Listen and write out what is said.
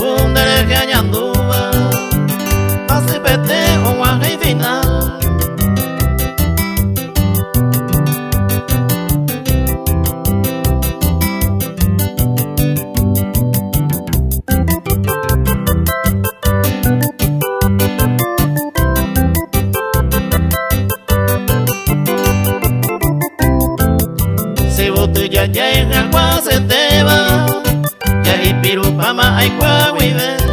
fundere que añanduba, pase pete o guaje final. Ya en agua se te va, ya y pirupama hay cuahuive.